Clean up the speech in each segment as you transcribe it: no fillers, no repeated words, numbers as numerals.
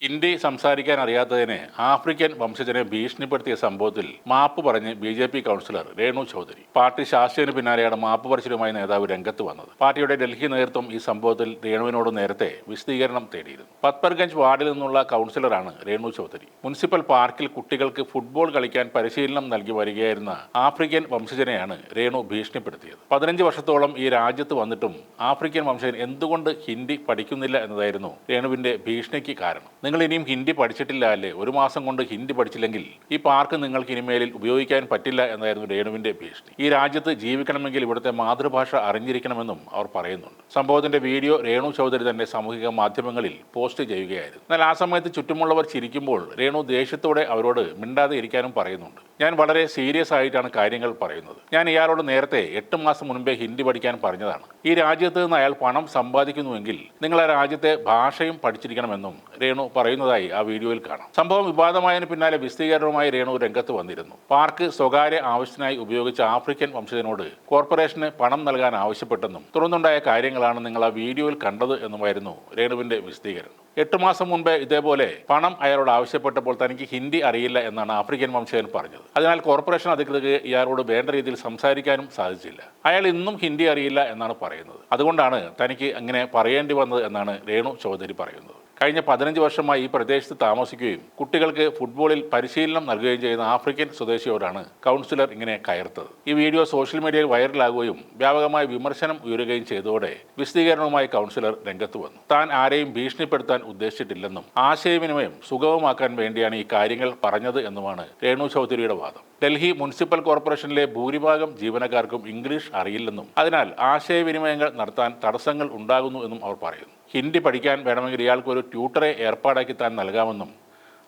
ഹിന്ദി സംസാരിക്കാൻ അറിയാത്തതിനെ ആഫ്രിക്കൻ വംശജനെ ഭീഷണിപ്പെടുത്തിയ സംഭവത്തിൽ മാപ്പ് പറഞ്ഞ് B councillor Renu Chaudhary. Party ശാസ്ത്രത്തിന് പിന്നാലെയാണ് മാപ്പ് പറച്ചിലുമായി നേതാവ് രംഗത്ത് വന്നത്. പാർട്ടിയുടെ ഡൽഹി നേതൃത്വം ഈ സംഭവത്തിൽ രേണുവിനോട് നേരത്തെ വിശദീകരണം തേടിയിരുന്നു. പത്പർഗഞ്ച് വാർഡിൽ നിന്നുള്ള കൗൺസിലറാണ് രേണു ചൗധരി. മുനിസിപ്പൽ പാർക്കിൽ കുട്ടികൾക്ക് ഫുട്ബോൾ കളിക്കാൻ പരിശീലനം നൽകി വരികയായിരുന്ന ആഫ്രിക്കൻ വംശജനെയാണ് രേണു ഭീഷണിപ്പെടുത്തിയത്. 15 വർഷത്തോളം ഈ രാജ്യത്ത് വന്നിട്ടും ആഫ്രിക്കൻ വംശജൻ എന്തുകൊണ്ട് ഹിന്ദി പഠിക്കുന്നില്ല എന്നതായിരുന്നു രേണുവിന്റെ ഭീഷണിക്ക് കാരണം. നിങ്ങൾ ഇനിയും ഹിന്ദി പഠിച്ചിട്ടില്ല അല്ലേ? 1 മാസം കൊണ്ട് ഹിന്ദി പഠിച്ചില്ലെങ്കിൽ ഈ പാർക്ക് നിങ്ങൾക്ക് ഇനിമേലിൽ ഉപയോഗിക്കാൻ പറ്റില്ല എന്നായിരുന്നു രേണുവിന്റെ ഭീഷണി. ഈ രാജ്യത്ത് ജീവിക്കണമെങ്കിൽ ഇവിടുത്തെ മാതൃഭാഷ അറിഞ്ഞിരിക്കണമെന്നും അവർ പറയുന്നുണ്ട്. സംഭവത്തിന്റെ വീഡിയോ രേണു ചൗധരി തന്നെ സാമൂഹിക മാധ്യമങ്ങളിൽ പോസ്റ്റ് ചെയ്യുകയായിരുന്നു. എന്നാൽ ആ സമയത്ത് ചുറ്റുമുള്ളവർ ചിരിക്കുമ്പോൾ രേണു ദേഷ്യത്തോടെ അവരോട് മിണ്ടാതെ ഇരിക്കാനും പറയുന്നുണ്ട്. ഞാൻ വളരെ സീരിയസ് ആയിട്ടാണ് കാര്യങ്ങൾ പറയുന്നത്. ഞാൻ ഇയാളോട് നേരത്തെ 8 മാസം മുൻപേ ഹിന്ദി പഠിക്കാൻ പറഞ്ഞതാണ്. ഈ രാജ്യത്ത് നിന്ന് അയാൾ പണം സമ്പാദിക്കുന്നുവെങ്കിൽ നിങ്ങൾ ആ രാജ്യത്തെ ഭാഷയും പഠിച്ചിരിക്കണമെന്നും രേണു പറയുന്നതായി ആ വീഡിയോയിൽ കാണാം. സംഭവം വിവാദമായതിനു പിന്നാലെ വിശദീകരണവുമായി രേണു രംഗത്ത് വന്നിരുന്നു. പാർക്ക് സ്വകാര്യ ആവശ്യത്തിനായി ഉപയോഗിച്ച ആഫ്രിക്കൻ വംശജനോട് കോർപ്പറേഷന് പണം നൽകാൻ ആവശ്യപ്പെട്ടെന്നും തുടർന്നുണ്ടായ കാര്യങ്ങളാണ് നിങ്ങൾ ആ വീഡിയോയിൽ കണ്ടത് എന്നുമായിരുന്നു രേണുവിന്റെ വിശദീകരണം. 8 മാസം മുൻപേ ഇതേപോലെ പണം അയാളോട് ആവശ്യപ്പെട്ടപ്പോൾ തനിക്ക് ഹിന്ദി അറിയില്ല എന്നാണ് ആഫ്രിക്കൻ വംശജൻ പറഞ്ഞത്. അതിനാൽ കോർപ്പറേഷൻ അധികൃതർക്ക് ഇയാളോട് വേണ്ട രീതിയിൽ സംസാരിക്കാനും സാധിച്ചില്ല. അയാൾ ഇന്നും ഹിന്ദി അറിയില്ല എന്നാണ് പറയുന്നത്. അതുകൊണ്ടാണ് തനിക്ക് അങ്ങനെ പറയേണ്ടി വന്നത് എന്നാണ് രേണു ചൗധരി പറയുന്നത്. കഴിഞ്ഞ 15 വർഷമായി ഈ പ്രദേശത്ത് താമസിക്കുകയും കുട്ടികൾക്ക് ഫുട്ബോളിൽ പരിശീലനം നൽകുകയും ചെയ്യുന്ന ആഫ്രിക്കൻ സ്വദേശിയോടാണ് കൗൺസിലർ ഇങ്ങനെ കയർത്തത്. ഈ വീഡിയോ സോഷ്യൽ മീഡിയയിൽ വൈറലാകുകയും വ്യാപകമായ വിമർശനം ഉയരുകയും ചെയ്തതോടെ വിശദീകരണവുമായി കൗൺസിലർ രംഗത്ത് വന്നു. താൻ ആരെയും ഭീഷണിപ്പെടുത്താൻ ഉദ്ദേശിച്ചിട്ടില്ലെന്നും ആശയവിനിമയം സുഗമമാക്കാൻ വേണ്ടിയാണ് ഈ കാര്യങ്ങൾ പറഞ്ഞത് എന്നുമാണ് രേണു ചൗധരിയുടെ വാദം. ഡൽഹി മുനിസിപ്പൽ കോർപ്പറേഷനിലെ ഭൂരിഭാഗം ജീവനക്കാർക്കും ഇംഗ്ലീഷ് അറിയില്ലെന്നും അതിനാൽ ആശയവിനിമയങ്ങൾ നടത്താൻ തടസ്സങ്ങൾ ഉണ്ടാകുന്നു എന്നും അവർ പറയുന്നു. ഹിന്ദി പഠിക്കാൻ വേണമെങ്കിൽ ഇയാൾക്ക് ഒരു ട്യൂട്ടറെ ഏർപ്പാടാക്കി താൻ നൽകാമെന്നും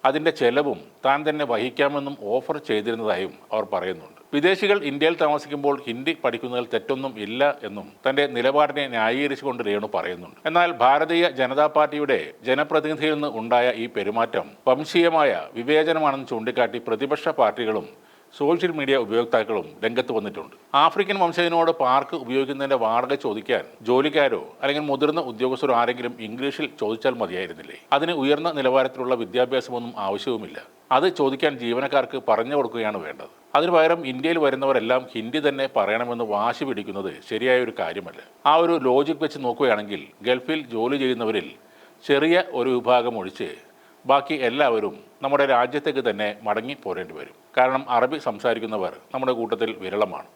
അതിൻ്റെ ചെലവും താൻ തന്നെ വഹിക്കാമെന്നും ഓഫർ ചെയ്തിരുന്നതായും അവർ പറയുന്നുണ്ട്. വിദേശികൾ ഇന്ത്യയിൽ താമസിക്കുമ്പോൾ ഹിന്ദി പഠിക്കുന്നതിൽ തെറ്റൊന്നും ഇല്ല എന്നും തന്റെ നിലപാടിനെ ന്യായീകരിച്ചുകൊണ്ട് രേണു പറയുന്നുണ്ട്. എന്നാൽ ഭാരതീയ ജനതാ പാർട്ടിയുടെ ജനപ്രതിനിധിയിൽ നിന്ന് ഉണ്ടായ ഈ പെരുമാറ്റം വംശീയമായ വിവേചനമാണെന്ന് ചൂണ്ടിക്കാട്ടി പ്രതിപക്ഷ പാർട്ടികളും സോഷ്യൽ മീഡിയ ഉപയോക്താക്കളും രംഗത്ത് വന്നിട്ടുണ്ട്. ആഫ്രിക്കൻ വംശജനോട് പാർക്ക് ഉപയോഗിക്കുന്നതിന്റെ വാടക ചോദിക്കാൻ ജോലിക്കാരോ അല്ലെങ്കിൽ മുതിർന്ന ഉദ്യോഗസ്ഥരോ ആരെങ്കിലും ഇംഗ്ലീഷിൽ ചോദിച്ചാൽ മതിയായിരുന്നില്ലേ? അതിന് ഉയർന്ന നിലവാരത്തിലുള്ള വിദ്യാഭ്യാസമൊന്നും ആവശ്യവുമില്ല. അത് ചോദിക്കാൻ ജീവനക്കാർക്ക് പറഞ്ഞു കൊടുക്കുകയാണ് വേണ്ടത്. അതിനു പകരം ഇന്ത്യയിൽ വരുന്നവരെല്ലാം ഹിന്ദി തന്നെ പറയണമെന്ന് വാശി പിടിക്കുന്നത് ശരിയായ ഒരു കാര്യമല്ല. ആ ഒരു ലോജിക് വെച്ച് നോക്കുകയാണെങ്കിൽ ഗൾഫിൽ ജോലി ചെയ്യുന്നവരിൽ ചെറിയ ഒരു വിഭാഗം ഒഴിച്ച് ബാക്കി എല്ലാവരും നമ്മുടെ രാജ്യത്തേക്ക് തന്നെ മടങ്ങി പോരേണ്ടി വരും. കാരണം അറബി സംസാരിക്കുന്നവർ നമ്മുടെ കൂട്ടത്തിൽ വിരളമാണ്.